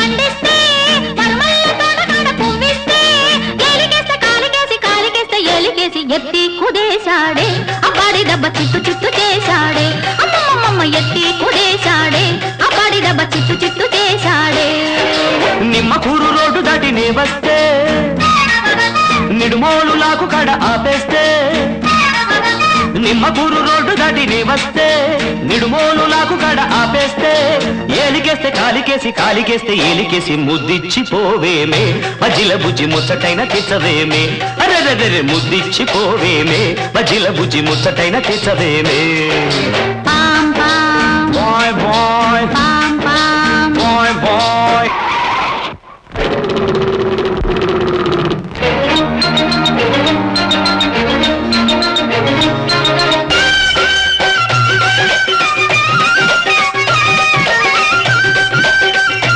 పండిస్తే పరమల్ల తోటకాడ పువ్విస్తే ఏలికేస్తే కాలికేసి కాలికేస్తే ఏలికేసి ఎత్తి కుదేశాడే అబ్బాడి దెబ్బ చిట్టు చిట్టు చేశాడే అమ్మమ్మమ్మ ఎత్తి కుదేశాడే అబ్బాడి దెబ్బ చిట్టు చిట్టు చేశాడే నిమ్మకూరు రోడ్డు దాటి నే వస్తే నిడుమోలు లాకు కడ ఆపేస్తే నిమ్మకూరు రోడ్డు దాటి నే వస్తే నిడుమోలు లాకు కడ ఆపేస్తే ఏలికేస్తే కాలికేసి కాలికేస్తే ఏలికేసి ముద్దిచ్చిపోవేమే మజిల బుజ్జి ముచ్చటైన తెచ్చవేమే అరెరెరె ముద్దిచ్చిపోవేమే మజిల బుజ్జి ముచ్చటైన తెచ్చవేమే పాం పాం బాయ్ బాయ్